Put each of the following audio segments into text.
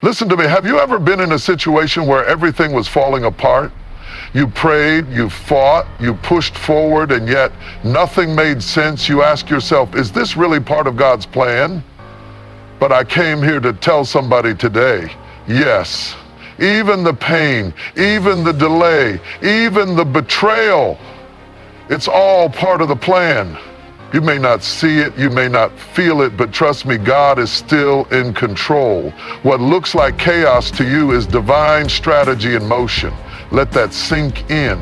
Listen to me, have you ever been in a situation where everything was falling apart? You prayed, you fought, you pushed forward, and yet nothing made sense. You ask yourself, is this really part of God's plan? But I came here to tell somebody today, yes, even the pain, even the delay, even the betrayal, it's all part of the plan. You may not see it, you may not feel it, but trust me, God is still in control. What looks like chaos to you is divine strategy in motion. Let that sink in.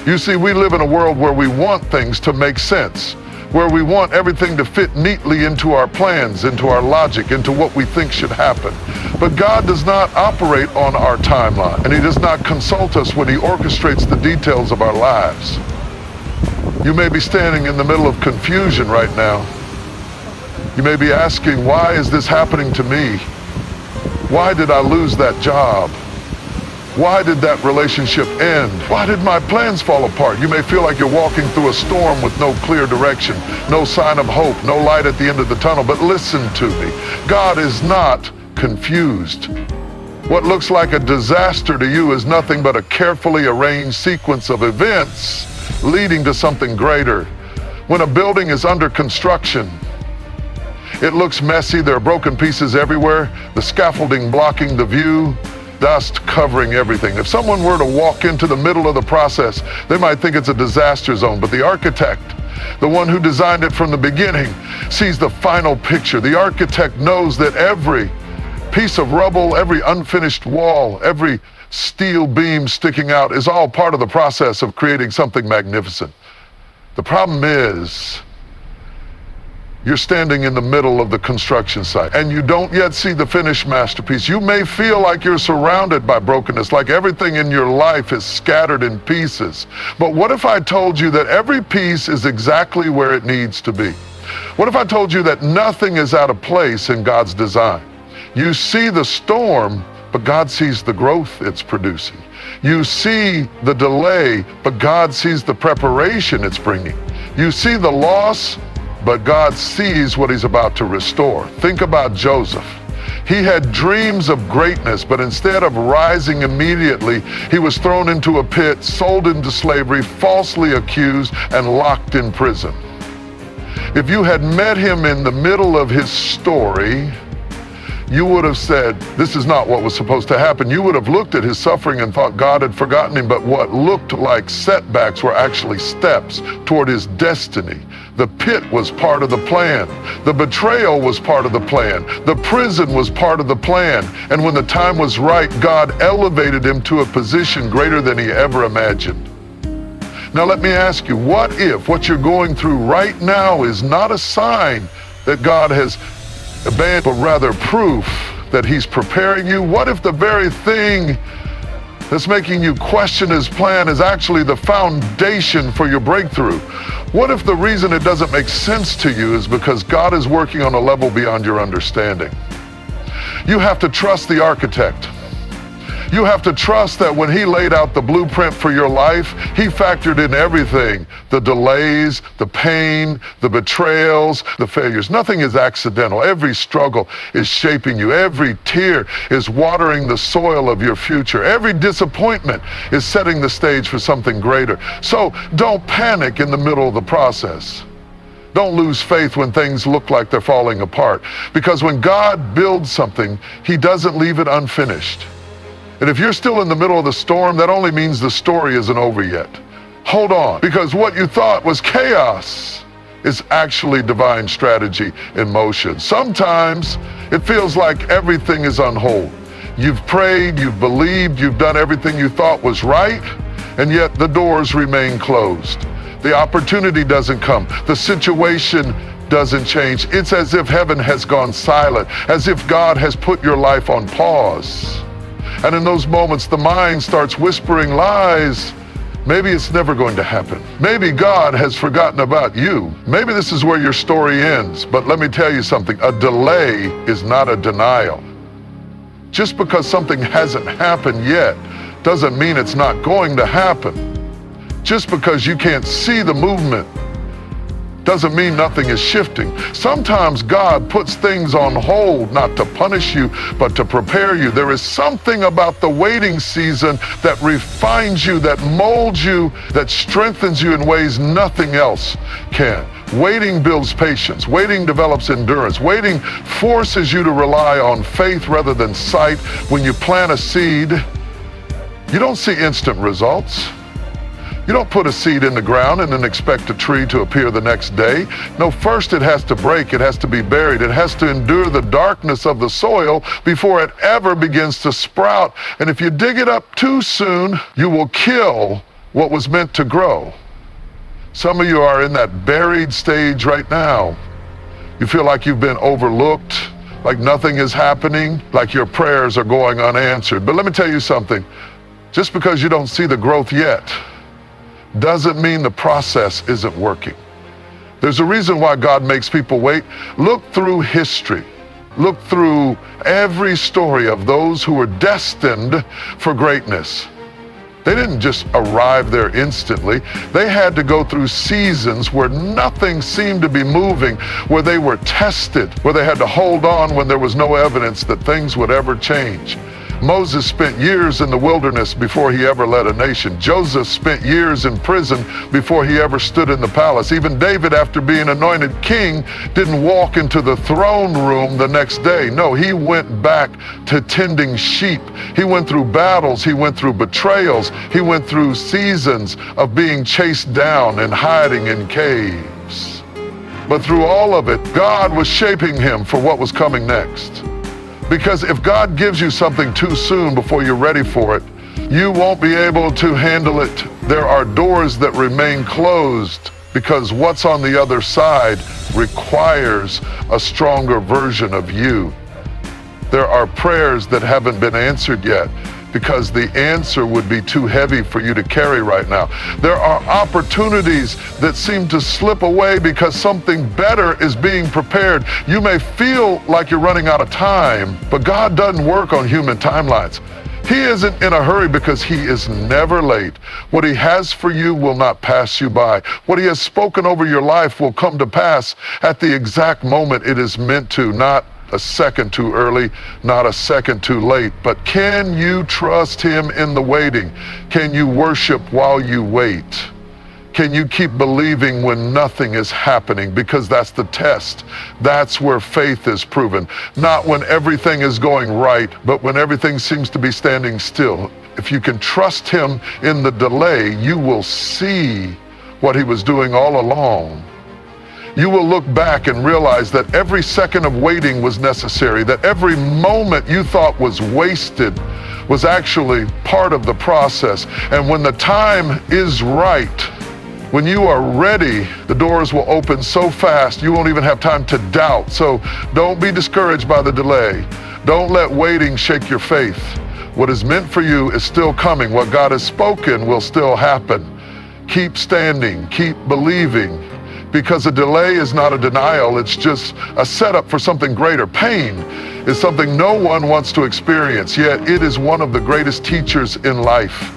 You see, we live in a world where we want things to make sense, where we want everything to fit neatly into our plans, into our logic, into what we think should happen. But God does not operate on our timeline, and He does not consult us when He orchestrates the details of our lives. You may be standing in the middle of confusion right now. You may be asking, why is this happening to me? Why did I lose that job? Why did that relationship end? Why did my plans fall apart? You may feel like you're walking through a storm with no clear direction, no sign of hope, no light at the end of the tunnel. But listen to me, God is not confused. What looks like a disaster to you is nothing but a carefully arranged sequence of events leading to something greater. When a building is under construction, it looks messy. There are broken pieces everywhere, the scaffolding blocking the view, dust covering everything. If someone were to walk into the middle of the process, they might think it's a disaster zone, but the architect, the one who designed it from the beginning, sees the final picture. The architect knows that every piece of rubble, every unfinished wall, every steel beam sticking out is all part of the process of creating something magnificent. The problem is, you're standing in the middle of the construction site and you don't yet see the finished masterpiece. You may feel like you're surrounded by brokenness, like everything in your life is scattered in pieces. But what if I told you that every piece is exactly where it needs to be? What if I told you that nothing is out of place in God's design? You see the storm, but God sees the growth it's producing. You see the delay, but God sees the preparation it's bringing. You see the loss, but God sees what He's about to restore. Think about Joseph. He had dreams of greatness, but instead of rising immediately, he was thrown into a pit, sold into slavery, falsely accused, and locked in prison. If you had met him in the middle of his story, you would have said, this is not what was supposed to happen. You would have looked at his suffering and thought God had forgotten him, but what looked like setbacks were actually steps toward his destiny. The pit was part of the plan. The betrayal was part of the plan. The prison was part of the plan. And when the time was right, God elevated him to a position greater than he ever imagined. Now let me ask you, what if what you're going through right now is not a sign that God has abandoned, but rather proof that He's preparing you? What if the very thing that's making you question His plan is actually the foundation for your breakthrough? What if the reason it doesn't make sense to you is because God is working on a level beyond your understanding? You have to trust the architect. You have to trust that when He laid out the blueprint for your life, He factored in everything, the delays, the pain, the betrayals, the failures. Nothing is accidental. Every struggle is shaping you. Every tear is watering the soil of your future. Every disappointment is setting the stage for something greater. So don't panic in the middle of the process. Don't lose faith when things look like they're falling apart. Because when God builds something, He doesn't leave it unfinished. And if you're still in the middle of the storm, that only means the story isn't over yet. Hold on, because what you thought was chaos is actually divine strategy in motion. Sometimes it feels like everything is on hold. You've prayed, you've believed, you've done everything you thought was right, and yet the doors remain closed. The opportunity doesn't come. The situation doesn't change. It's as if heaven has gone silent, as if God has put your life on pause. And in those moments, the mind starts whispering lies. Maybe it's never going to happen. Maybe God has forgotten about you. Maybe this is where your story ends. But let me tell you something, a delay is not a denial. Just because something hasn't happened yet doesn't mean it's not going to happen. Just because you can't see the movement doesn't mean nothing is shifting. Sometimes God puts things on hold, not to punish you, but to prepare you. There is something about the waiting season that refines you, that molds you, that strengthens you in ways nothing else can. Waiting builds patience. Waiting develops endurance. Waiting forces you to rely on faith rather than sight. When you plant a seed, you don't see instant results. You don't put a seed in the ground and then expect a tree to appear the next day. No, first it has to break, it has to be buried, it has to endure the darkness of the soil before it ever begins to sprout. And if you dig it up too soon, you will kill what was meant to grow. Some of you are in that buried stage right now. You feel like you've been overlooked, like nothing is happening, like your prayers are going unanswered. But let me tell you something. Just because you don't see the growth yet, doesn't mean the process isn't working. There's a reason why God makes people wait. Look through history. Look through every story of those who were destined for greatness. They didn't just arrive there instantly. They had to go through seasons where nothing seemed to be moving, where they were tested, where they had to hold on when there was no evidence that things would ever change. Moses spent years in the wilderness before he ever led a nation. Joseph spent years in prison before he ever stood in the palace. Even David, after being anointed king, didn't walk into the throne room the next day. No, he went back to tending sheep. He went through battles. He went through betrayals. He went through seasons of being chased down and hiding in caves. But through all of it, God was shaping him for what was coming next. Because if God gives you something too soon before you're ready for it, you won't be able to handle it. There are doors that remain closed because what's on the other side requires a stronger version of you. There are prayers that haven't been answered yet because the answer would be too heavy for you to carry right now. There are opportunities that seem to slip away because something better is being prepared. You may feel like you're running out of time, but God doesn't work on human timelines. He isn't in a hurry because he is never late. What he has for you will not pass you by. What he has spoken over your life will come to pass at the exact moment it is meant to, not a second too early, not a second too late. But can you trust him in the waiting? Can you worship while you wait? Can you keep believing when nothing is happening? Because that's the test. That's where faith is proven. Not when everything is going right, but when everything seems to be standing still. If you can trust him in the delay, you will see what he was doing all along. You will look back and realize that every second of waiting was necessary, that every moment you thought was wasted was actually part of the process. And when the time is right, when you are ready, the doors will open so fast you won't even have time to doubt. So don't be discouraged by the delay. Don't let waiting shake your faith. What is meant for you is still coming. What God has spoken will still happen. Keep standing, keep believing. Because a delay is not a denial, it's just a setup for something greater. Pain is something no one wants to experience, yet it is one of the greatest teachers in life.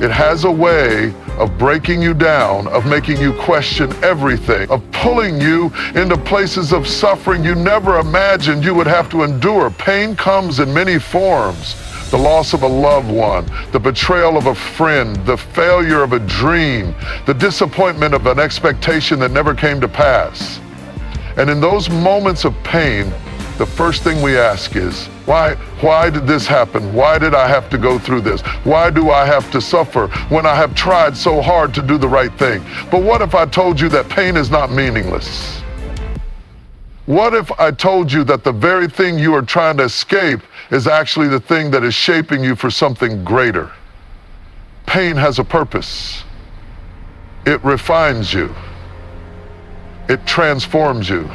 It has a way of breaking you down, of making you question everything, of pulling you into places of suffering you never imagined you would have to endure. Pain comes in many forms. The loss of a loved one, the betrayal of a friend, the failure of a dream, the disappointment of an expectation that never came to pass. And in those moments of pain, the first thing we ask is, why did this happen? Why did I have to go through this? Why do I have to suffer when I have tried so hard to do the right thing? But what if I told you that pain is not meaningless? What if I told you that the very thing you are trying to escape is actually the thing that is shaping you for something greater? Pain has a purpose. It refines you. It transforms you.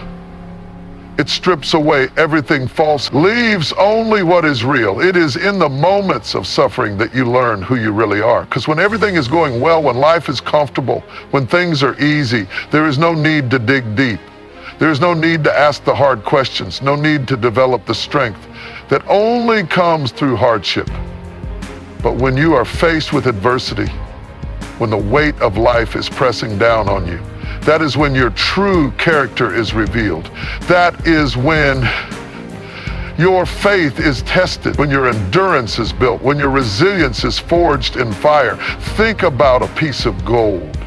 It strips away everything false, leaves only what is real. It is in the moments of suffering that you learn who you really are. Because when everything is going well, when life is comfortable, when things are easy, there is no need to dig deep. There is no need to ask the hard questions, no need to develop the strength that only comes through hardship. But when you are faced with adversity, when the weight of life is pressing down on you, That is when your true character is revealed. That is when your faith is tested, when your endurance is built, when your resilience is forged in fire. Think about a piece of gold.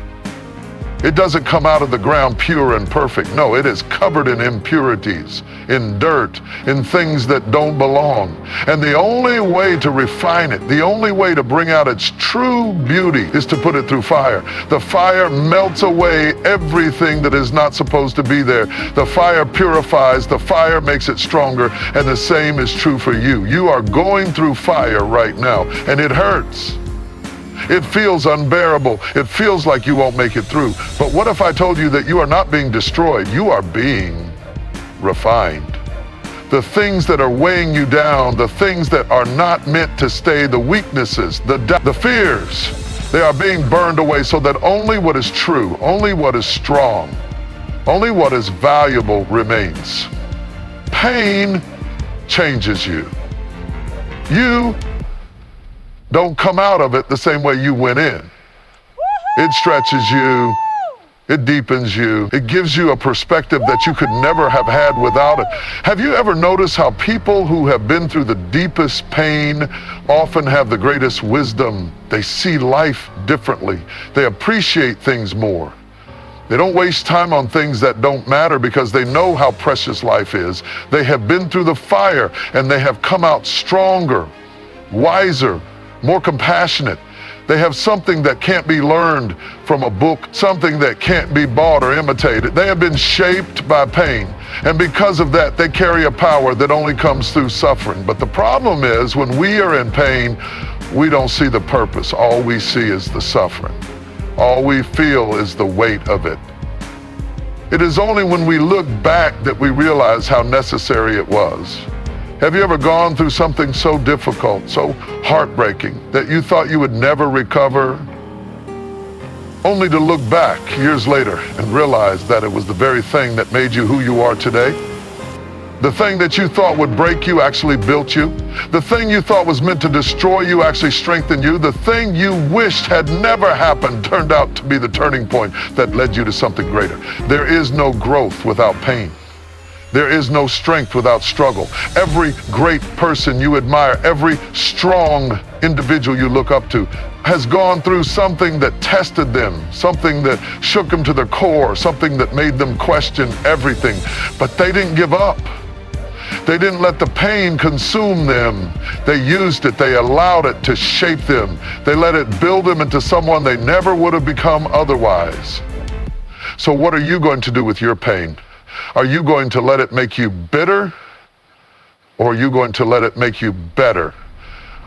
It doesn't come out of the ground pure and perfect. No, it is covered in impurities, in dirt, in things that don't belong. And the only way to refine it, the only way to bring out its true beauty is to put it through fire. The fire melts away everything that is not supposed to be there. The fire purifies, the fire makes it stronger, and the same is true for you. You are going through fire right now, and it hurts. It feels unbearable. It feels like you won't make it through. But what if I told you that you are not being destroyed? You are being refined. The things that are weighing you down, the things that are not meant to stay, the weaknesses, the fears, they are being burned away so that only what is true, only what is strong, only what is valuable remains. Pain changes you. You don't come out of it the same way you went in. It stretches you, it deepens you, it gives you a perspective that you could never have had without it. Have you ever noticed how people who have been through the deepest pain often have the greatest wisdom? They see life differently. They appreciate things more. They don't waste time on things that don't matter because they know how precious life is. They have been through the fire and they have come out stronger, wiser, more compassionate. They have something that can't be learned from a book, something that can't be bought or imitated. They have been shaped by pain, and because of that, they carry a power that only comes through suffering. But the problem is, when we are in pain, we don't see the purpose. All we see is the suffering. All we feel is the weight of it. It is only when we look back that we realize how necessary it was. Have you ever gone through something so difficult, so heartbreaking, that you thought you would never recover, only to look back years later and realize that it was the very thing that made you who you are today? The thing that you thought would break you actually built you. The thing you thought was meant to destroy you actually strengthened you. The thing you wished had never happened turned out to be the turning point that led you to something greater. There is no growth without pain. There is no strength without struggle. Every great person you admire, every strong individual you look up to, has gone through something that tested them, something that shook them to their core, something that made them question everything. But they didn't give up. They didn't let the pain consume them. They used it. They allowed it to shape them. They let it build them into someone they never would have become otherwise. So what are you going to do with your pain? Are you going to let it make you bitter, or are you going to let it make you better?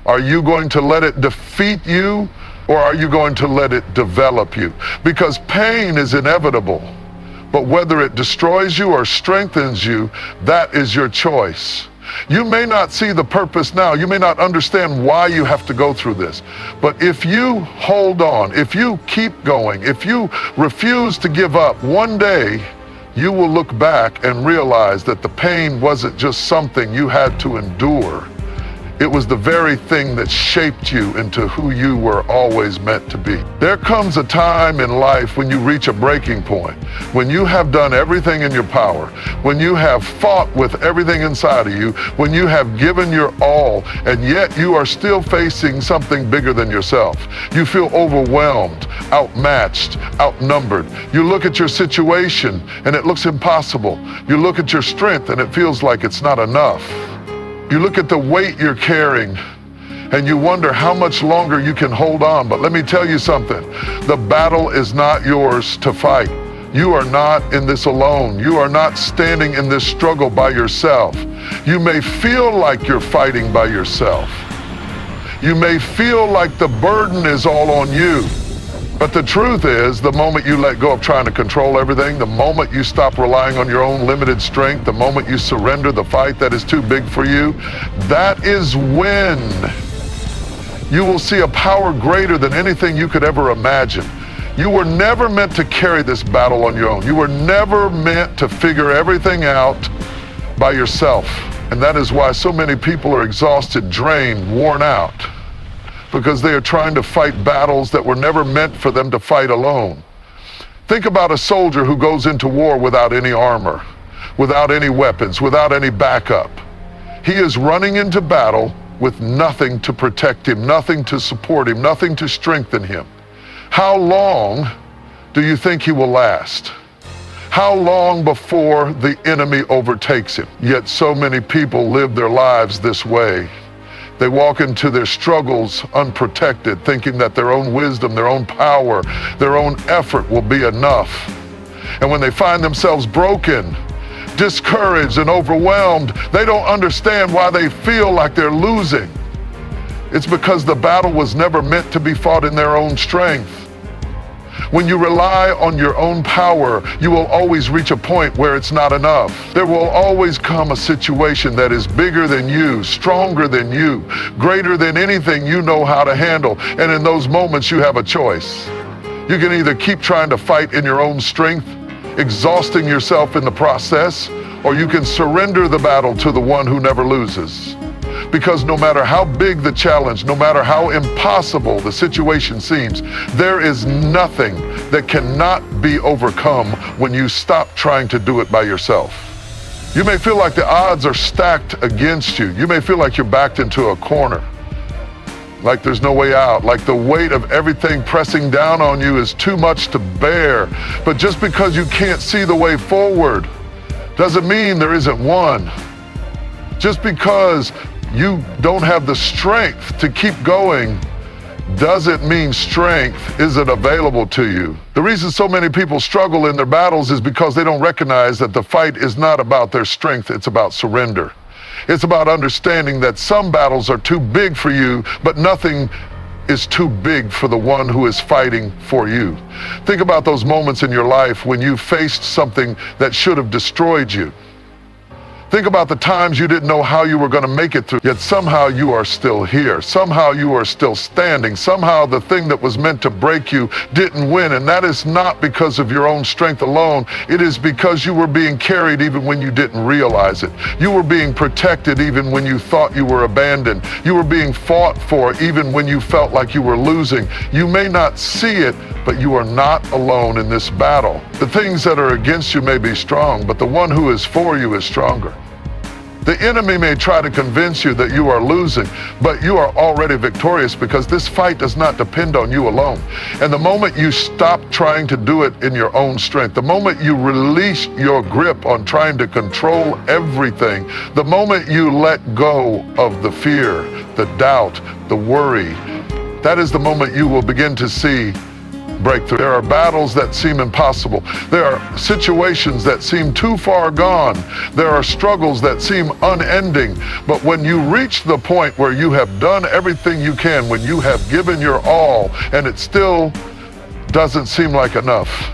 Are you going to let it defeat you, or are you going to let it develop you? Because pain is inevitable, but whether it destroys you or strengthens you, that is your choice. You may not see the purpose now. You may not understand why you have to go through this. But if you hold on, if you keep going, if you refuse to give up, one day you will look back and realize that the pain wasn't just something you had to endure. It was the very thing that shaped you into who you were always meant to be. There comes a time in life when you reach a breaking point, when you have done everything in your power, when you have fought with everything inside of you, when you have given your all, and yet you are still facing something bigger than yourself. You feel overwhelmed, outmatched, outnumbered. You look at your situation and it looks impossible. You look at your strength and it feels like it's not enough. You look at the weight you're carrying and you wonder how much longer you can hold on. But let me tell you something. The battle is not yours to fight. You are not in this alone. You are not standing in this struggle by yourself. You may feel like you're fighting by yourself. You may feel like the burden is all on you. But the truth is, the moment you let go of trying to control everything, the moment you stop relying on your own limited strength, the moment you surrender the fight that is too big for you, that is when you will see a power greater than anything you could ever imagine. You were never meant to carry this battle on your own. You were never meant to figure everything out by yourself. And that is why so many people are exhausted, drained, worn out, because they are trying to fight battles that were never meant for them to fight alone. Think about a soldier who goes into war without any armor, without any weapons, without any backup. He is running into battle with nothing to protect him, nothing to support him, nothing to strengthen him. How long do you think he will last? How long before the enemy overtakes him? Yet so many people live their lives this way. They walk into their struggles unprotected, thinking that their own wisdom, their own power, their own effort will be enough. And when they find themselves broken, discouraged, and overwhelmed, they don't understand why they feel like they're losing. It's because the battle was never meant to be fought in their own strength. When you rely on your own power, you will always reach a point where it's not enough. There will always come a situation that is bigger than you, stronger than you, greater than anything you know how to handle. And in those moments, you have a choice. You can either keep trying to fight in your own strength, exhausting yourself in the process, or you can surrender the battle to the one who never loses. Because no matter how big the challenge, no matter how impossible the situation seems, there is nothing that cannot be overcome when you stop trying to do it by yourself. You may feel like the odds are stacked against you. You may feel like you're backed into a corner, like there's no way out, like the weight of everything pressing down on you is too much to bear. But just because you can't see the way forward doesn't mean there isn't one. Just because you don't have the strength to keep going doesn't mean strength isn't available to you. The reason so many people struggle in their battles is because they don't recognize that the fight is not about their strength, it's about surrender. It's about understanding that some battles are too big for you, but nothing is too big for the one who is fighting for you. Think about those moments in your life when you faced something that should have destroyed you. Think about the times you didn't know how you were going to make it through, yet somehow you are still here. Somehow you are still standing. Somehow the thing that was meant to break you didn't win. And that is not because of your own strength alone. It is because you were being carried even when you didn't realize it. You were being protected even when you thought you were abandoned. You were being fought for even when you felt like you were losing. You may not see it, but you are not alone in this battle. The things that are against you may be strong, but the one who is for you is stronger. The enemy may try to convince you that you are losing, but you are already victorious because this fight does not depend on you alone. And the moment you stop trying to do it in your own strength, the moment you release your grip on trying to control everything, the moment you let go of the fear, the doubt, the worry, that is the moment you will begin to see breakthrough. There are battles that seem impossible. There are situations that seem too far gone. There are struggles that seem unending. But when you reach the point where you have done everything you can, when you have given your all, and it still doesn't seem like enough,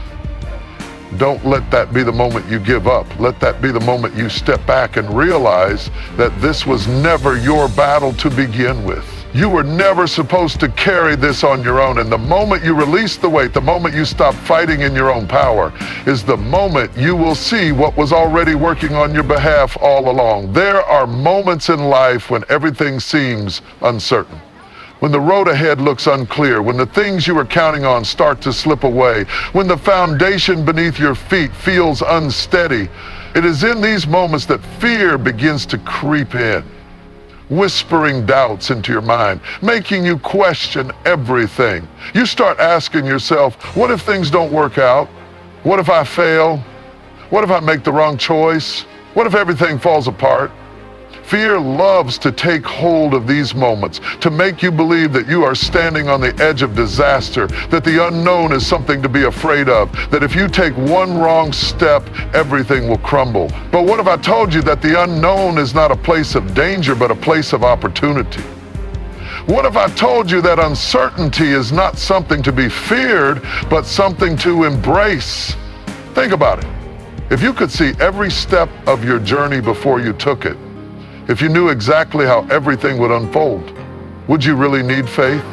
don't let that be the moment you give up. Let that be the moment you step back and realize that this was never your battle to begin with. You were never supposed to carry this on your own. And the moment you release the weight, the moment you stop fighting in your own power, is the moment you will see what was already working on your behalf all along. There are moments in life when everything seems uncertain, when the road ahead looks unclear, when the things you were counting on start to slip away, when the foundation beneath your feet feels unsteady. It is in these moments that fear begins to creep in, whispering doubts into your mind, making you question everything. You start asking yourself, what if things don't work out? What if I fail? What if I make the wrong choice? What if everything falls apart? Fear loves to take hold of these moments, to make you believe that you are standing on the edge of disaster, that the unknown is something to be afraid of, that if you take one wrong step, everything will crumble. But what if I told you that the unknown is not a place of danger, but a place of opportunity? What if I told you that uncertainty is not something to be feared, but something to embrace? Think about it. If you could see every step of your journey before you took it, if you knew exactly how everything would unfold, would you really need faith?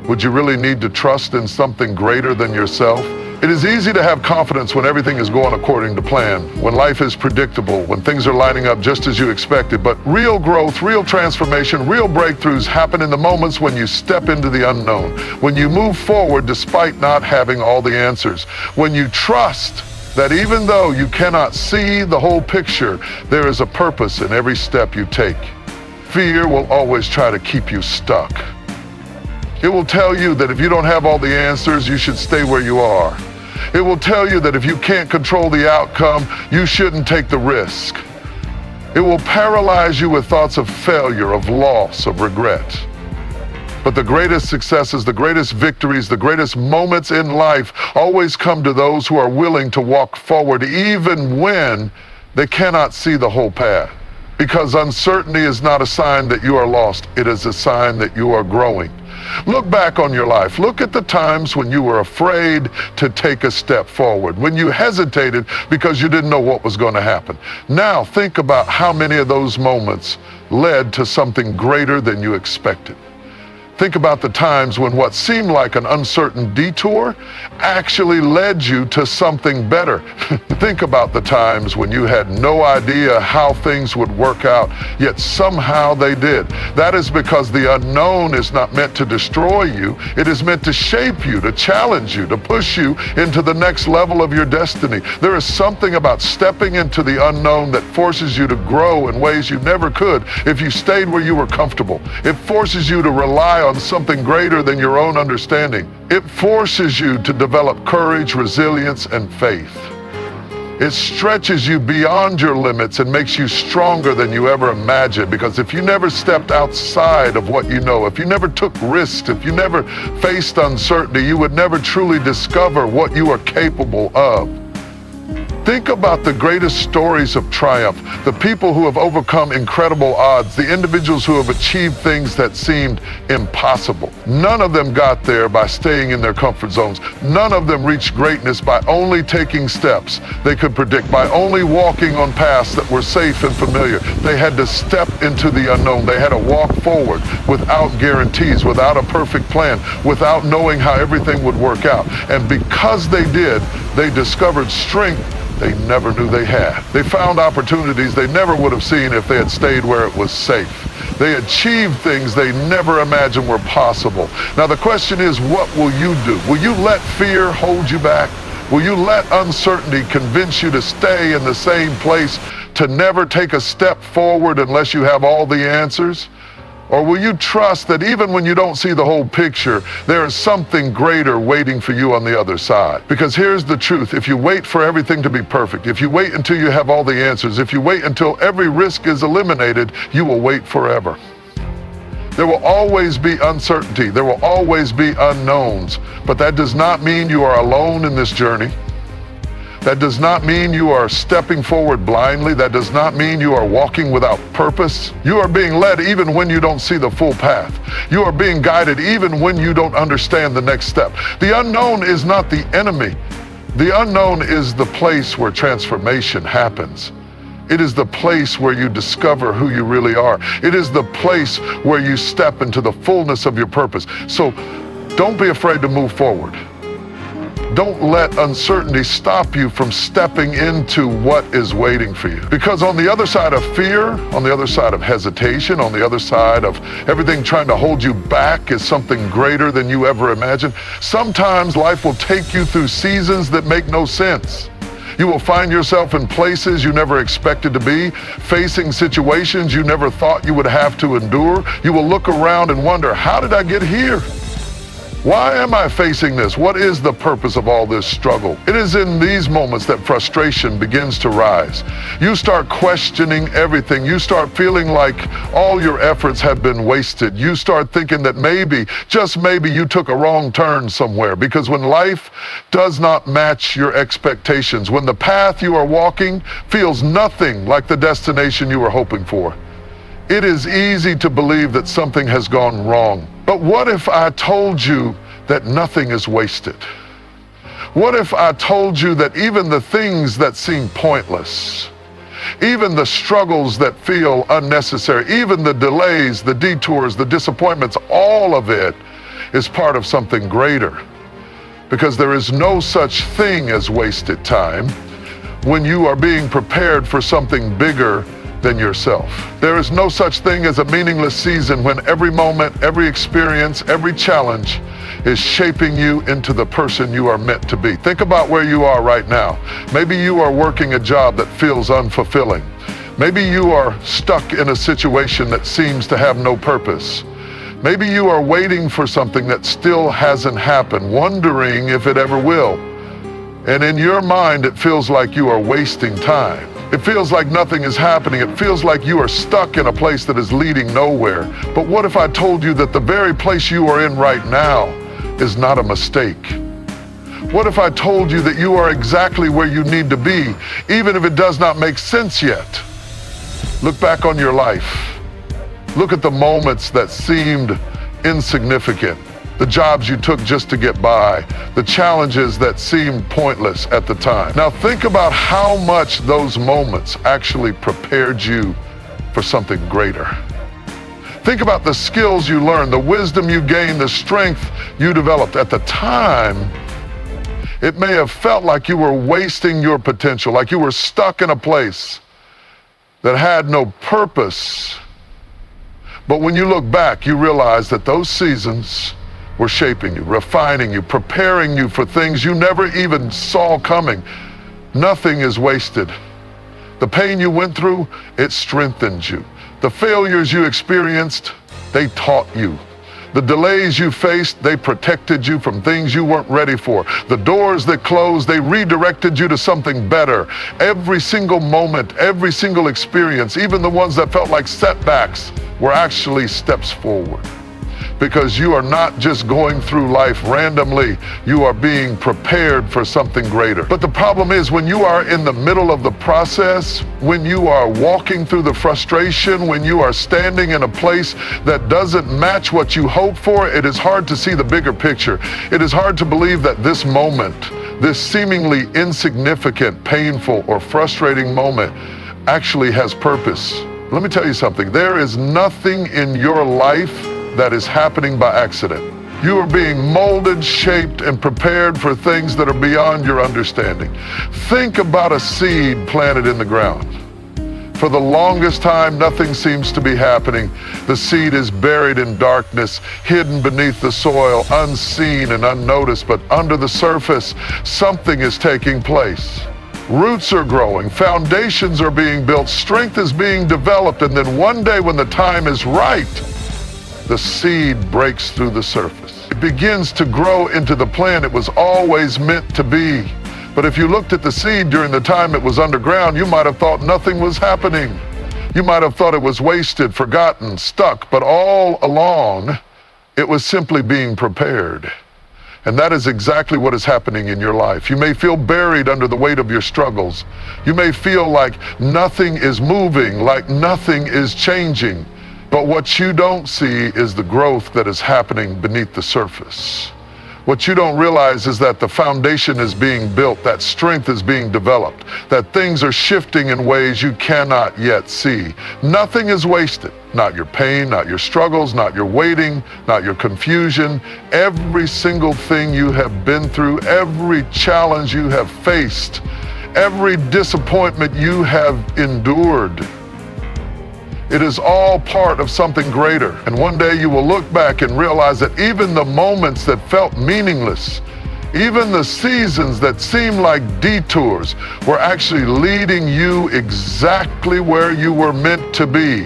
Would you really need to trust in something greater than yourself? It is easy to have confidence when everything is going according to plan, when life is predictable, when things are lining up just as you expected. But real growth, real transformation, real breakthroughs happen in the moments when you step into the unknown, when you move forward despite not having all the answers, when you trust that even though you cannot see the whole picture, there is a purpose in every step you take. Fear will always try to keep you stuck. It will tell you that if you don't have all the answers, you should stay where you are. It will tell you that if you can't control the outcome, you shouldn't take the risk. It will paralyze you with thoughts of failure, of loss, of regret. But the greatest successes, the greatest victories, the greatest moments in life always come to those who are willing to walk forward even when they cannot see the whole path. Because uncertainty is not a sign that you are lost. It is a sign that you are growing. Look back on your life. Look at the times when you were afraid to take a step forward, when you hesitated because you didn't know what was going to happen. Now think about how many of those moments led to something greater than you expected. Think about the times when what seemed like an uncertain detour actually led you to something better. Think about the times when you had no idea how things would work out, yet somehow they did. That is because the unknown is not meant to destroy you. It is meant to shape you, to challenge you, to push you into the next level of your destiny. There is something about stepping into the unknown that forces you to grow in ways you never could if you stayed where you were comfortable. It forces you to rely on something greater than your own understanding. It forces you to develop courage, resilience, and faith. It stretches you beyond your limits and makes you stronger than you ever imagined, because if you never stepped outside of what you know, if you never took risks, if you never faced uncertainty, you would never truly discover what you are capable of. Think about the greatest stories of triumph, the people who have overcome incredible odds, the individuals who have achieved things that seemed impossible. None of them got there by staying in their comfort zones. None of them reached greatness by only taking steps they could predict, by only walking on paths that were safe and familiar. They had to step into the unknown. They had to walk forward without guarantees, without a perfect plan, without knowing how everything would work out. And because they did, they discovered strength they never knew they had. They found opportunities they never would have seen if they had stayed where it was safe. They achieved things they never imagined were possible. Now the question is, what will you do? Will you let fear hold you back? Will you let uncertainty convince you to stay in the same place, to never take a step forward unless you have all the answers? Or will you trust that even when you don't see the whole picture, there is something greater waiting for you on the other side? Because here's the truth. If you wait for everything to be perfect, if you wait until you have all the answers, if you wait until every risk is eliminated, you will wait forever. There will always be uncertainty. There will always be unknowns. But that does not mean you are alone in this journey. That does not mean you are stepping forward blindly. That does not mean you are walking without purpose. You are being led even when you don't see the full path. You are being guided even when you don't understand the next step. The unknown is not the enemy. The unknown is the place where transformation happens. It is the place where you discover who you really are. It is the place where you step into the fullness of your purpose. So don't be afraid to move forward. Don't let uncertainty stop you from stepping into what is waiting for you. Because on the other side of fear, on the other side of hesitation, on the other side of everything trying to hold you back is something greater than you ever imagined. Sometimes life will take you through seasons that make no sense. You will find yourself in places you never expected to be, facing situations you never thought you would have to endure. You will look around and wonder, how did I get here? Why am I facing this? What is the purpose of all this struggle? It is in these moments that frustration begins to rise. You start questioning everything. You start feeling like all your efforts have been wasted. You start thinking that maybe, just maybe, you took a wrong turn somewhere. Because when life does not match your expectations, when the path you are walking feels nothing like the destination you were hoping for, it is easy to believe that something has gone wrong. But what if I told you that nothing is wasted? What if I told you that even the things that seem pointless, even the struggles that feel unnecessary, even the delays, the detours, the disappointments, all of it is part of something greater? Because there is no such thing as wasted time when you are being prepared for something bigger than yourself. There is no such thing as a meaningless season when every moment, every experience, every challenge is shaping you into the person you are meant to be. Think about where you are right now. Maybe you are working a job that feels unfulfilling. Maybe you are stuck in a situation that seems to have no purpose. Maybe you are waiting for something that still hasn't happened, wondering if it ever will. And in your mind, it feels like you are wasting time. It feels like nothing is happening. It feels like you are stuck in a place that is leading nowhere. But what if I told you that the very place you are in right now is not a mistake? What if I told you that you are exactly where you need to be, even if it does not make sense yet? Look back on your life. Look at the moments that seemed insignificant, the jobs you took just to get by, the challenges that seemed pointless at the time. Now think about how much those moments actually prepared you for something greater. Think about the skills you learned, the wisdom you gained, the strength you developed. At the time, it may have felt like you were wasting your potential, like you were stuck in a place that had no purpose. But when you look back, you realize that those seasons were shaping you, refining you, preparing you for things you never even saw coming. Nothing is wasted. The pain you went through, it strengthened you. The failures you experienced, they taught you. The delays you faced, they protected you from things you weren't ready for. The doors that closed, they redirected you to something better. Every single moment, every single experience, even the ones that felt like setbacks, were actually steps forward. Because you are not just going through life randomly, you are being prepared for something greater. But the problem is, when you are in the middle of the process, when you are walking through the frustration, when you are standing in a place that doesn't match what you hope for, it is hard to see the bigger picture. It is hard to believe that this moment, this seemingly insignificant, painful, or frustrating moment actually has purpose. Let me tell you something. There is nothing in your life that is happening by accident. You are being molded, shaped, and prepared for things that are beyond your understanding. Think about a seed planted in the ground. For the longest time, nothing seems to be happening. The seed is buried in darkness, hidden beneath the soil, unseen and unnoticed, but under the surface, something is taking place. Roots are growing, foundations are being built, strength is being developed, and then one day when the time is right, the seed breaks through the surface. It begins to grow into the plant it was always meant to be. But if you looked at the seed during the time it was underground, you might have thought nothing was happening. You might have thought it was wasted, forgotten, stuck, but all along, it was simply being prepared. And that is exactly what is happening in your life. You may feel buried under the weight of your struggles. You may feel like nothing is moving, like nothing is changing. But what you don't see is the growth that is happening beneath the surface. What you don't realize is that the foundation is being built, that strength is being developed, that things are shifting in ways you cannot yet see. Nothing is wasted. Not your pain, not your struggles, not your waiting, not your confusion. Every single thing you have been through, every challenge you have faced, every disappointment you have endured, it is all part of something greater. And one day you will look back and realize that even the moments that felt meaningless, even the seasons that seemed like detours, were actually leading you exactly where you were meant to be.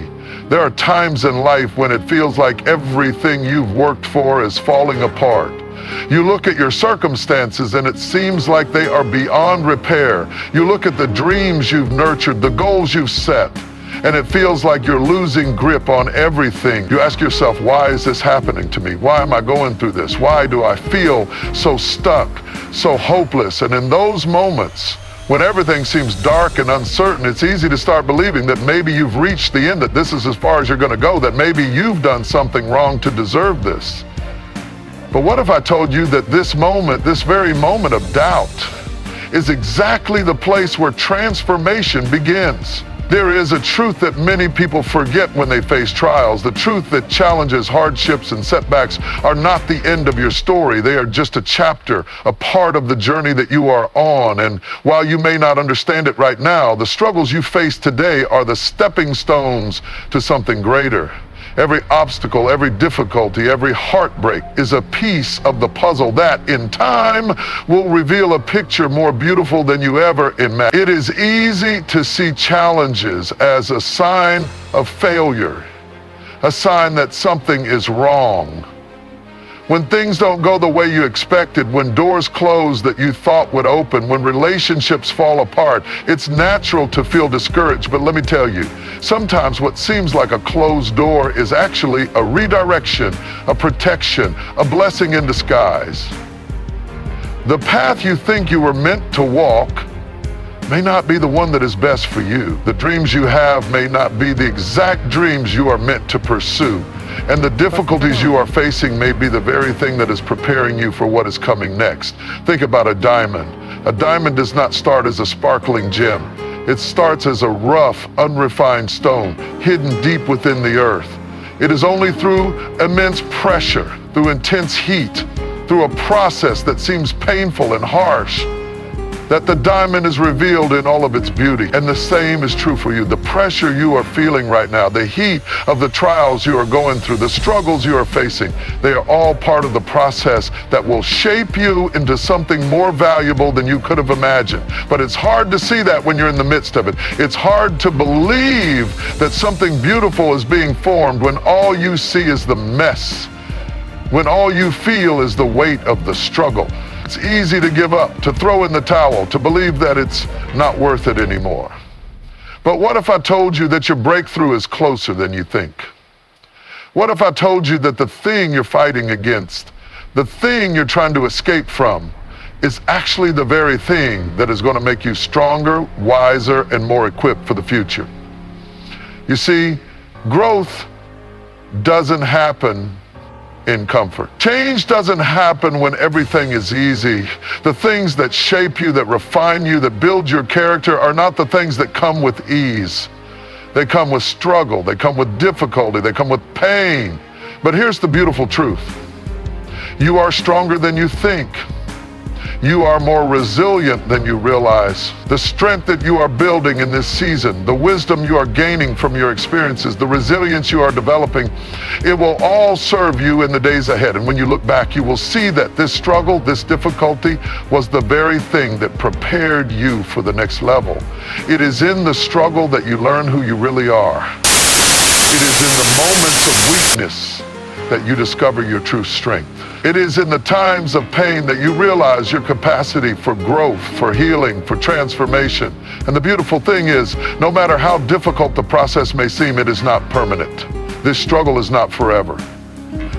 There are times in life when it feels like everything you've worked for is falling apart. You look at your circumstances and it seems like they are beyond repair. You look at the dreams you've nurtured, the goals you've set, and it feels like you're losing grip on everything. You ask yourself, why is this happening to me? Why am I going through this? Why do I feel so stuck, so hopeless? And in those moments, when everything seems dark and uncertain, it's easy to start believing that maybe you've reached the end, that this is as far as you're going to go, that maybe you've done something wrong to deserve this. But what if I told you that this moment, this very moment of doubt, is exactly the place where transformation begins? There is a truth that many people forget when they face trials. The truth that challenges, hardships, and setbacks are not the end of your story. They are just a chapter, a part of the journey that you are on. And while you may not understand it right now, the struggles you face today are the stepping stones to something greater. Every obstacle, every difficulty, every heartbreak is a piece of the puzzle that, in time, will reveal a picture more beautiful than you ever imagined. It is easy to see challenges as a sign of failure, a sign that something is wrong. When things don't go the way you expected, when doors close that you thought would open, when relationships fall apart, it's natural to feel discouraged. But let me tell you, sometimes what seems like a closed door is actually a redirection, a protection, a blessing in disguise. The path you think you were meant to walk may not be the one that is best for you. The dreams you have may not be the exact dreams you are meant to pursue. And the difficulties you are facing may be the very thing that is preparing you for what is coming next. Think about a diamond. A diamond does not start as a sparkling gem. It starts as a rough, unrefined stone, hidden deep within the earth. It is only through immense pressure, through intense heat, through a process that seems painful and harsh, that the diamond is revealed in all of its beauty. And the same is true for you. The pressure you are feeling right now, the heat of the trials you are going through, the struggles you are facing, they are all part of the process that will shape you into something more valuable than you could have imagined. But it's hard to see that when you're in the midst of it. It's hard to believe that something beautiful is being formed when all you see is the mess, when all you feel is the weight of the struggle. It's easy to give up, to throw in the towel, to believe that it's not worth it anymore. But what if I told you that your breakthrough is closer than you think? What if I told you that the thing you're fighting against, the thing you're trying to escape from, is actually the very thing that is going to make you stronger, wiser, and more equipped for the future? You see, growth doesn't happen in comfort. Change doesn't happen when everything is easy. The things that shape you, that refine you, that build your character are not the things that come with ease. They come with struggle, they come with difficulty, they come with pain. But here's the beautiful truth. You are stronger than you think. You are more resilient than you realize. The strength that you are building in this season, the wisdom you are gaining from your experiences, the resilience you are developing, it will all serve you in the days ahead. And when you look back, you will see that this struggle, this difficulty was the very thing that prepared you for the next level. It is in the struggle that you learn who you really are. It is in the moments of weakness that you discover your true strength. It is in the times of pain that you realize your capacity for growth, for healing, for transformation. And the beautiful thing is, no matter how difficult the process may seem, it is not permanent. This struggle is not forever.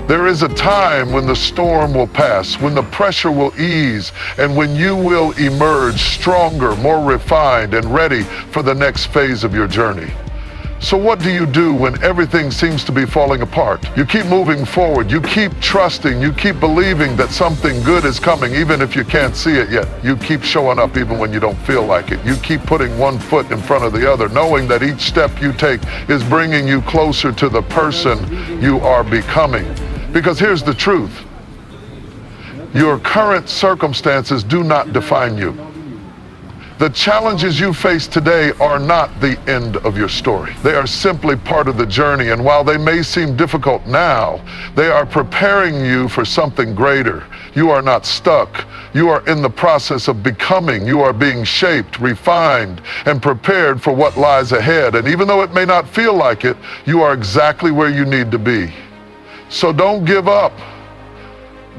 There is a time when the storm will pass, when the pressure will ease, and when you will emerge stronger, more refined, and ready for the next phase of your journey. So what do you do when everything seems to be falling apart? You keep moving forward. You keep trusting. You keep believing that something good is coming, even if you can't see it yet. You keep showing up even when you don't feel like it. You keep putting one foot in front of the other, knowing that each step you take is bringing you closer to the person you are becoming. Because here's the truth. Your current circumstances do not define you. The challenges you face today are not the end of your story. They are simply part of the journey, and while they may seem difficult now, they are preparing you for something greater. You are not stuck. You are in the process of becoming. You are being shaped, refined, and prepared for what lies ahead. And even though it may not feel like it, you are exactly where you need to be. So don't give up.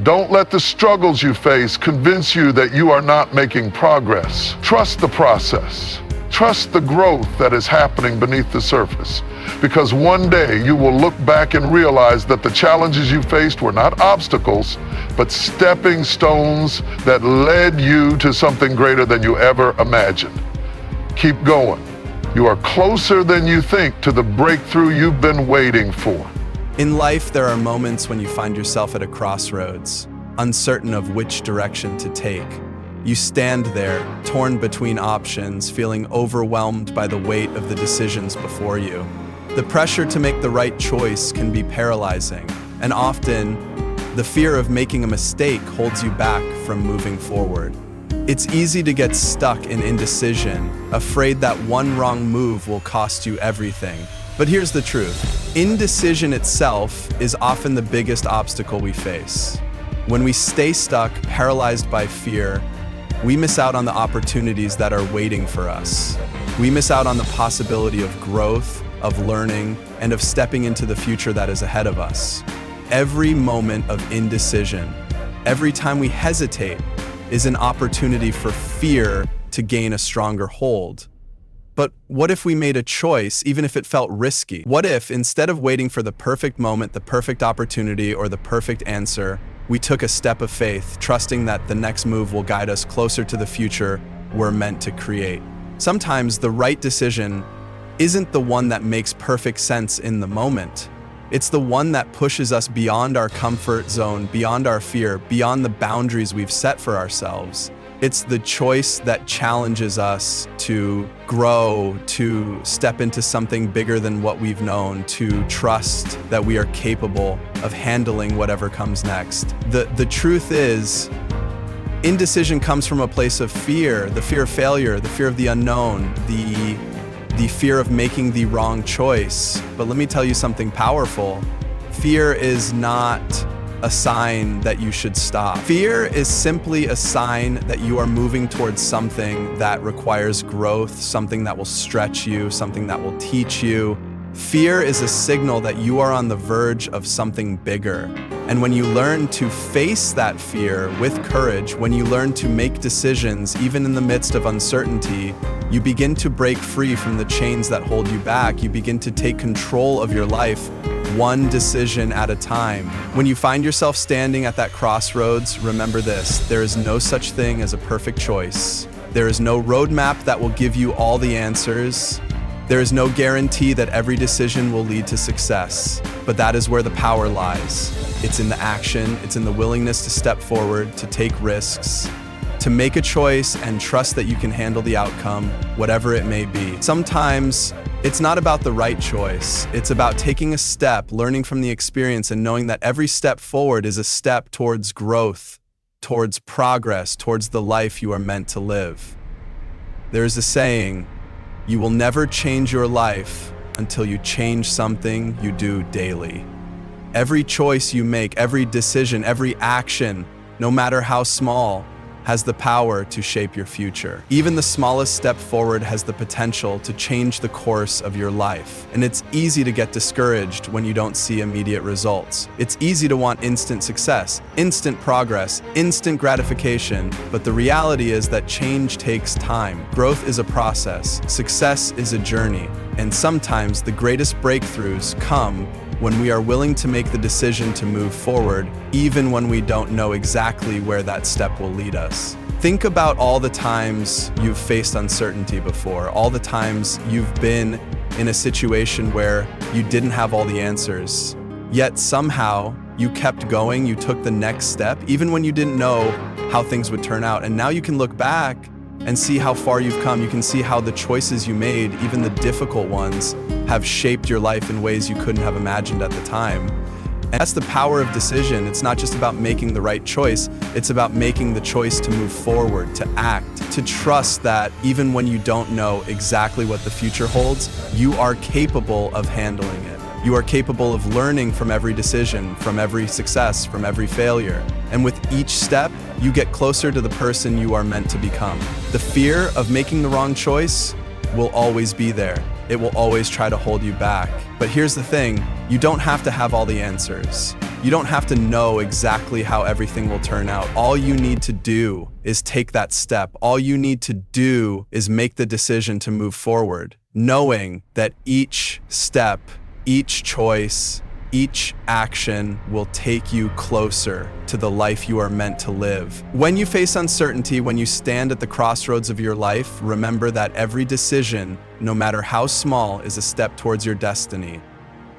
Don't let the struggles you face convince you that you are not making progress. Trust the process. Trust the growth that is happening beneath the surface. Because one day you will look back and realize that the challenges you faced were not obstacles, but stepping stones that led you to something greater than you ever imagined. Keep going. You are closer than you think to the breakthrough you've been waiting for. In life, there are moments when you find yourself at a crossroads, uncertain of which direction to take. You stand there, torn between options, feeling overwhelmed by the weight of the decisions before you. The pressure to make the right choice can be paralyzing, and often, the fear of making a mistake holds you back from moving forward. It's easy to get stuck in indecision, afraid that one wrong move will cost you everything. But here's the truth. Indecision itself is often the biggest obstacle we face. When we stay stuck, paralyzed by fear, we miss out on the opportunities that are waiting for us. We miss out on the possibility of growth, of learning, and of stepping into the future that is ahead of us. Every moment of indecision, every time we hesitate, is an opportunity for fear to gain a stronger hold. But what if we made a choice, even if it felt risky? What if, instead of waiting for the perfect moment, the perfect opportunity, or the perfect answer, we took a step of faith, trusting that the next move will guide us closer to the future we're meant to create? Sometimes the right decision isn't the one that makes perfect sense in the moment. It's the one that pushes us beyond our comfort zone, beyond our fear, beyond the boundaries we've set for ourselves. It's the choice that challenges us to grow, to step into something bigger than what we've known, to trust that we are capable of handling whatever comes next. The truth is, indecision comes from a place of fear, the fear of failure, the fear of the unknown, the fear of making the wrong choice. But let me tell you something powerful. Fear is not a sign that you should stop. Fear is simply a sign that you are moving towards something that requires growth, something that will stretch you, something that will teach you. Fear is a signal that you are on the verge of something bigger. And when you learn to face that fear with courage, when you learn to make decisions even in the midst of uncertainty, you begin to break free from the chains that hold you back. You begin to take control of your life, one decision at a time. When you find yourself standing at that crossroads, remember this: there is no such thing as a perfect choice. There is no roadmap that will give you all the answers. There is no guarantee that every decision will lead to success, but that is where the power lies. It's in the action, it's in the willingness to step forward, to take risks, to make a choice and trust that you can handle the outcome, whatever it may be. Sometimes it's not about the right choice. It's about taking a step, learning from the experience, and knowing that every step forward is a step towards growth, towards progress, towards the life you are meant to live. There's a saying, you will never change your life until you change something you do daily. Every choice you make, every decision, every action, no matter how small, has the power to shape your future. Even the smallest step forward has the potential to change the course of your life. And it's easy to get discouraged when you don't see immediate results. It's easy to want instant success, instant progress, instant gratification. But the reality is that change takes time. Growth is a process. Success is a journey. And sometimes the greatest breakthroughs come when we are willing to make the decision to move forward, even when we don't know exactly where that step will lead us. Think about all the times you've faced uncertainty before, all the times you've been in a situation where you didn't have all the answers, yet somehow you kept going, you took the next step, even when you didn't know how things would turn out. And now you can look back and see how far you've come. You can see how the choices you made, even the difficult ones, have shaped your life in ways you couldn't have imagined at the time. And that's the power of decision. It's not just about making the right choice, it's about making the choice to move forward, to act, to trust that even when you don't know exactly what the future holds, you are capable of handling it. You are capable of learning from every decision, from every success, from every failure. And with each step, you get closer to the person you are meant to become. The fear of making the wrong choice will always be there. It will always try to hold you back. But here's the thing, you don't have to have all the answers. You don't have to know exactly how everything will turn out. All you need to do is take that step. All you need to do is make the decision to move forward, knowing that each step, each choice, each action will take you closer to the life you are meant to live. When you face uncertainty, when you stand at the crossroads of your life, remember that every decision, no matter how small, is a step towards your destiny.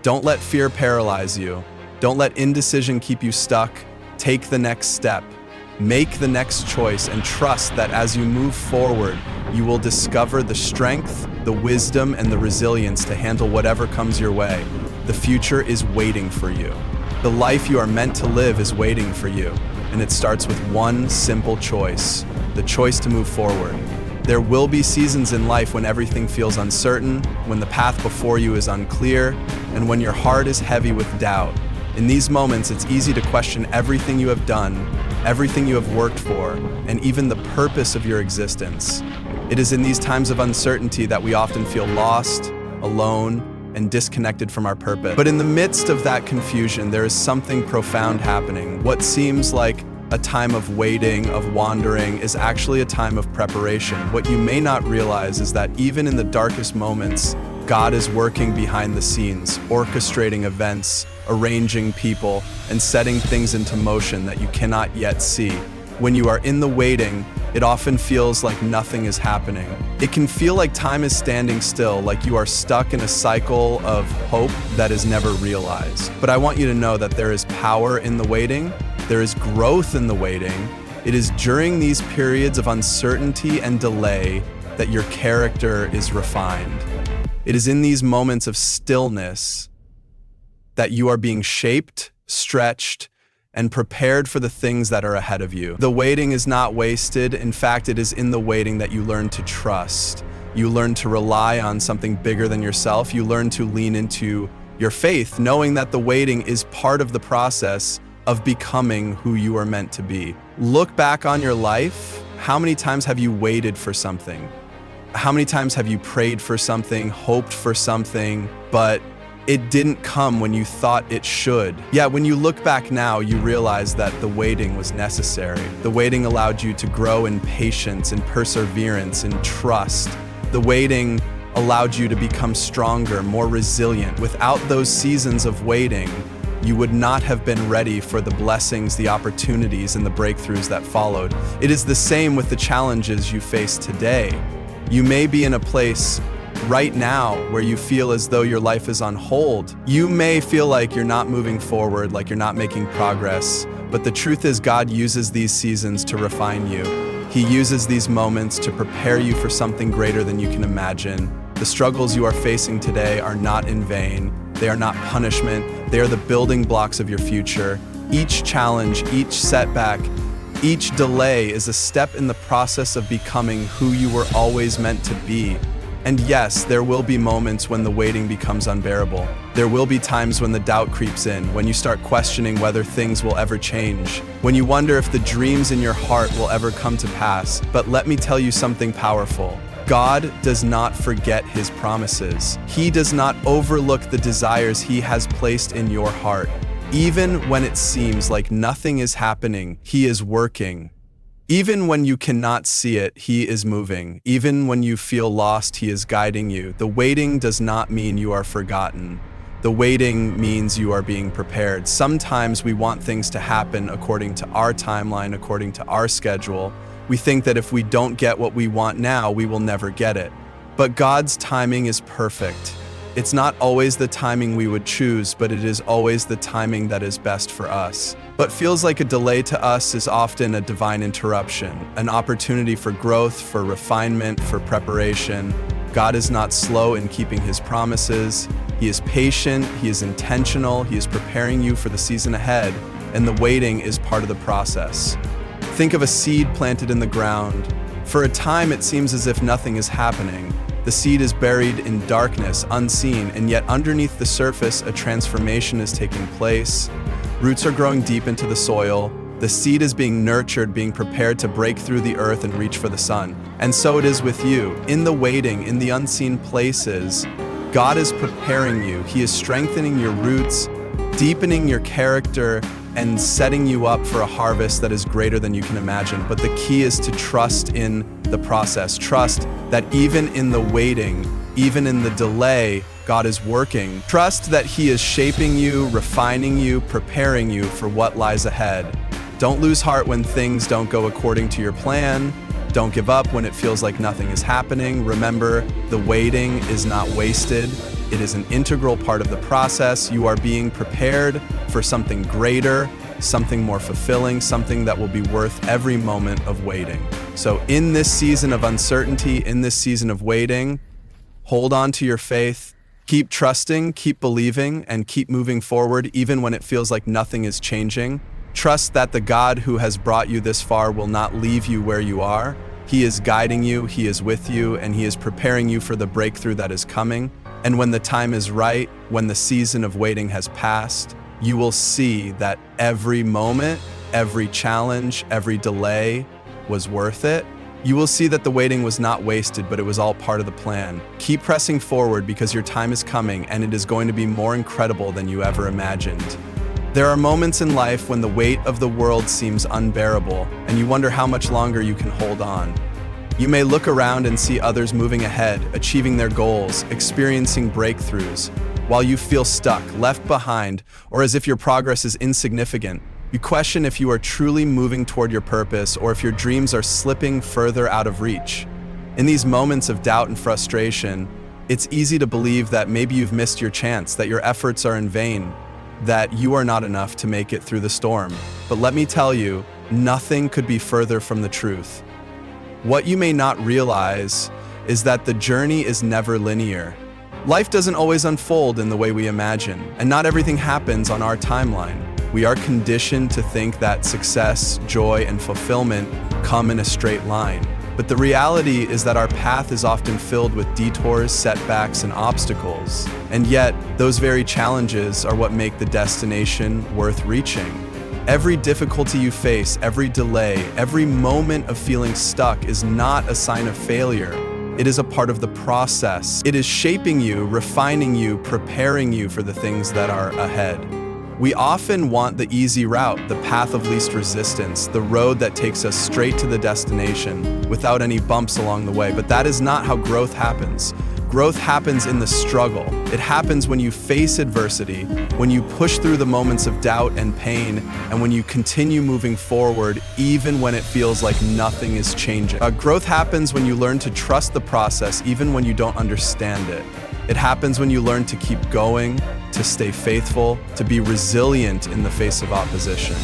Don't let fear paralyze you. Don't let indecision keep you stuck. Take the next step. Make the next choice and trust that as you move forward, you will discover the strength, the wisdom, and the resilience to handle whatever comes your way. The future is waiting for you. The life you are meant to live is waiting for you, and it starts with one simple choice, the choice to move forward. There will be seasons in life when everything feels uncertain, when the path before you is unclear, and when your heart is heavy with doubt. In these moments, it's easy to question everything you have done, everything you have worked for, and even the purpose of your existence. It is in these times of uncertainty that we often feel lost, alone, and disconnected from our purpose. But in the midst of that confusion, there is something profound happening. What seems like a time of waiting, of wandering, is actually a time of preparation. What you may not realize is that even in the darkest moments, God is working behind the scenes, orchestrating events, arranging people, and setting things into motion that you cannot yet see. When you are in the waiting, it often feels like nothing is happening. It can feel like time is standing still, like you are stuck in a cycle of hope that is never realized. But I want you to know that there is power in the waiting. There is growth in the waiting. It is during these periods of uncertainty and delay that your character is refined. It is in these moments of stillness that you are being shaped, stretched, and prepared for the things that are ahead of you. The waiting is not wasted. In fact, it is in the waiting that you learn to trust. You learn to rely on something bigger than yourself. You learn to lean into your faith, knowing that the waiting is part of the process of becoming who you are meant to be. Look back on your life. How many times have you waited for something? How many times have you prayed for something, hoped for something, but it didn't come when you thought it should? Yeah, when you look back now, you realize that the waiting was necessary. The waiting allowed you to grow in patience and perseverance and trust. The waiting allowed you to become stronger, more resilient. Without those seasons of waiting, you would not have been ready for the blessings, the opportunities, and the breakthroughs that followed. It is the same with the challenges you face today. You may be in a place right now where you feel as though your life is on hold. You may feel like you're not moving forward, like you're not making progress, but the truth is God uses these seasons to refine you. He uses these moments to prepare you for something greater than you can imagine. The struggles you are facing today are not in vain. They are not punishment. They are the building blocks of your future. Each challenge, each setback, each delay is a step in the process of becoming who you were always meant to be. And yes, there will be moments when the waiting becomes unbearable. There will be times when the doubt creeps in, when you start questioning whether things will ever change, when you wonder if the dreams in your heart will ever come to pass. But let me tell you something powerful. God does not forget his promises. He does not overlook the desires he has placed in your heart. Even when it seems like nothing is happening, he is working. Even when you cannot see it, he is moving. Even when you feel lost, he is guiding you. The waiting does not mean you are forgotten. The waiting means you are being prepared. Sometimes we want things to happen according to our timeline, according to our schedule. We think that if we don't get what we want now, we will never get it. But God's timing is perfect. It's not always the timing we would choose, but it is always the timing that is best for us. What feels like a delay to us is often a divine interruption, an opportunity for growth, for refinement, for preparation. God is not slow in keeping his promises. He is patient, he is intentional, he is preparing you for the season ahead, and the waiting is part of the process. Think of a seed planted in the ground. For a time, it seems as if nothing is happening. The seed is buried in darkness, unseen, and yet underneath the surface, a transformation is taking place. Roots are growing deep into the soil. The seed is being nurtured, being prepared to break through the earth and reach for the sun. And so it is with you. In the waiting, in the unseen places, God is preparing you. He is strengthening your roots, deepening your character, and setting you up for a harvest that is greater than you can imagine. But the key is to trust in the process. Trust that even in the waiting, even in the delay, God is working. Trust that he is shaping you, refining you, preparing you for what lies ahead. Don't lose heart when things don't go according to your plan. Don't give up when it feels like nothing is happening. Remember, the waiting is not wasted. It is an integral part of the process. You are being prepared for something greater. something more fulfilling, something that will be worth every moment of waiting. So in this season of uncertainty, in this season of waiting, hold on to your faith, keep trusting, keep believing, and keep moving forward even when it feels like nothing is changing. Trust that the God who has brought you this far will not leave you where you are. He is guiding you, He is with you, and He is preparing you for the breakthrough that is coming. And when the time is right, when the season of waiting has passed, you will see that every moment, every challenge, every delay was worth it. You will see that the waiting was not wasted, but it was all part of the plan. Keep pressing forward because your time is coming and it is going to be more incredible than you ever imagined. There are moments in life when the weight of the world seems unbearable and you wonder how much longer you can hold on. You may look around and see others moving ahead, achieving their goals, experiencing breakthroughs, while you feel stuck, left behind, or as if your progress is insignificant. You question if you are truly moving toward your purpose or if your dreams are slipping further out of reach. In these moments of doubt and frustration, it's easy to believe that maybe you've missed your chance, that your efforts are in vain, that you are not enough to make it through the storm. But let me tell you, nothing could be further from the truth. What you may not realize is that the journey is never linear. Life doesn't always unfold in the way we imagine, and not everything happens on our timeline. We are conditioned to think that success, joy, and fulfillment come in a straight line. But the reality is that our path is often filled with detours, setbacks, and obstacles. And yet, those very challenges are what make the destination worth reaching. Every difficulty you face, every delay, every moment of feeling stuck is not a sign of failure. It is a part of the process. It is shaping you, refining you, preparing you for the things that are ahead. We often want the easy route, the path of least resistance, the road that takes us straight to the destination without any bumps along the way. But that is not how growth happens. Growth happens in the struggle. It happens when you face adversity, when you push through the moments of doubt and pain, and when you continue moving forward even when it feels like nothing is changing. Growth happens when you learn to trust the process even when you don't understand it. It happens when you learn to keep going, to stay faithful, to be resilient in the face of opposition.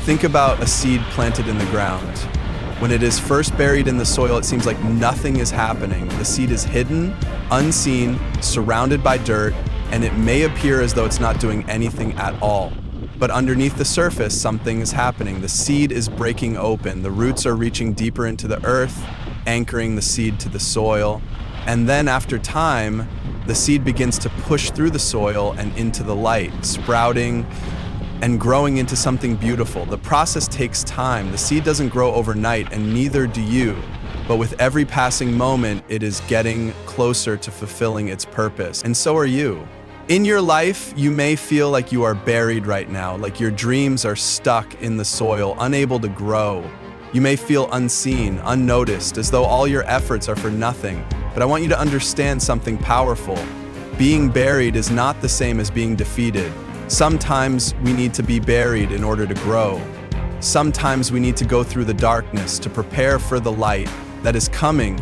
Think about a seed planted in the ground. When it is first buried in the soil, it seems like nothing is happening. The seed is hidden, unseen, surrounded by dirt, and it may appear as though it's not doing anything at all. But underneath the surface, something is happening. The seed is breaking open. The roots are reaching deeper into the earth, anchoring the seed to the soil. And then after time, the seed begins to push through the soil and into the light, sprouting and growing into something beautiful. The process takes time. The seed doesn't grow overnight, and neither do you. But with every passing moment, it is getting closer to fulfilling its purpose. And so are you. In your life, you may feel like you are buried right now, like your dreams are stuck in the soil, unable to grow. You may feel unseen, unnoticed, as though all your efforts are for nothing. But I want you to understand something powerful. Being buried is not the same as being defeated. Sometimes we need to be buried in order to grow. Sometimes we need to go through the darkness to prepare for the light that is coming.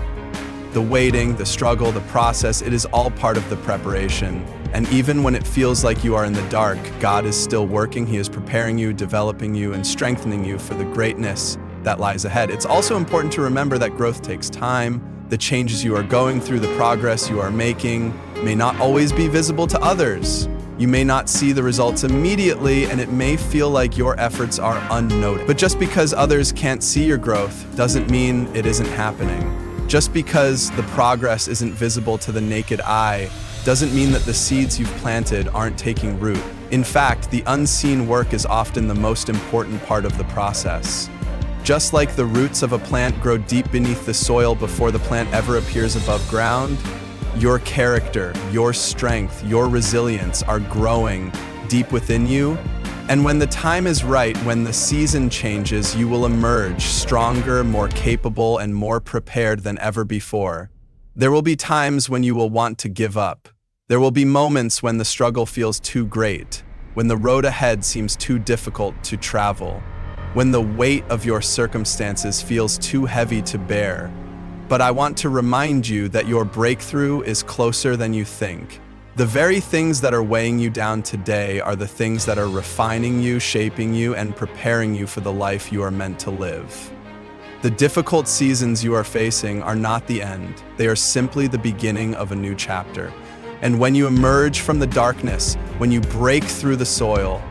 The waiting, the struggle, the process, it is all part of the preparation. And even when it feels like you are in the dark, God is still working. He is preparing you, developing you, and strengthening you for the greatness that lies ahead. It's also important to remember that growth takes time. The changes you are going through, the progress you are making, may not always be visible to others. You may not see the results immediately, and it may feel like your efforts are unnoticed. But just because others can't see your growth doesn't mean it isn't happening. Just because the progress isn't visible to the naked eye doesn't mean that the seeds you've planted aren't taking root. In fact, the unseen work is often the most important part of the process. Just like the roots of a plant grow deep beneath the soil before the plant ever appears above ground, your character, your strength, your resilience are growing deep within you. And when the time is right, when the season changes, you will emerge stronger, more capable, and more prepared than ever before. There will be times when you will want to give up. There will be moments when the struggle feels too great, when the road ahead seems too difficult to travel, when the weight of your circumstances feels too heavy to bear. But I want to remind you that your breakthrough is closer than you think. The very things that are weighing you down today are the things that are refining you, shaping you, and preparing you for the life you are meant to live. The difficult seasons you are facing are not the end. They are simply the beginning of a new chapter. And when you emerge from the darkness, when you break through the soil,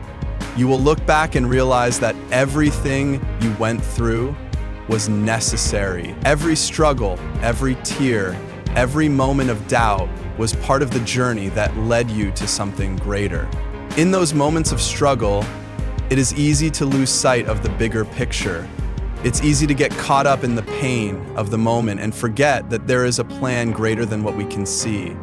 you will look back and realize that everything you went through was necessary. Every struggle, every tear, every moment of doubt was part of the journey that led you to something greater. In those moments of struggle, it is easy to lose sight of the bigger picture. It's easy to get caught up in the pain of the moment and forget that there is a plan greater than what we can see.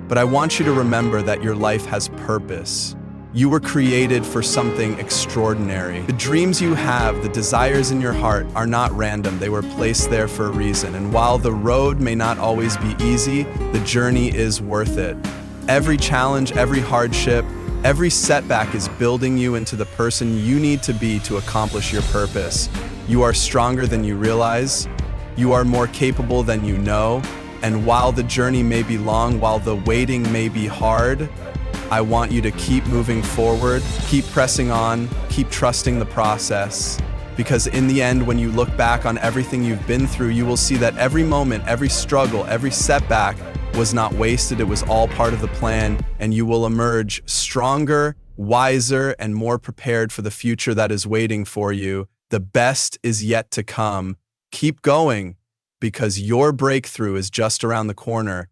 But I want you to remember that your life has purpose. You were created for something extraordinary. The dreams you have, the desires in your heart are not random. They were placed there for a reason. And while the road may not always be easy, the journey is worth it. Every challenge, every hardship, every setback is building you into the person you need to be to accomplish your purpose. You are stronger than you realize. You are more capable than you know. And while the journey may be long, while the waiting may be hard, I want you to keep moving forward, keep pressing on, keep trusting the process. Because in the end, when you look back on everything you've been through, you will see that every moment, every struggle, every setback was not wasted. It was all part of the plan, and you will emerge stronger, wiser, and more prepared for the future that is waiting for you. The best is yet to come. Keep going, because your breakthrough is just around the corner.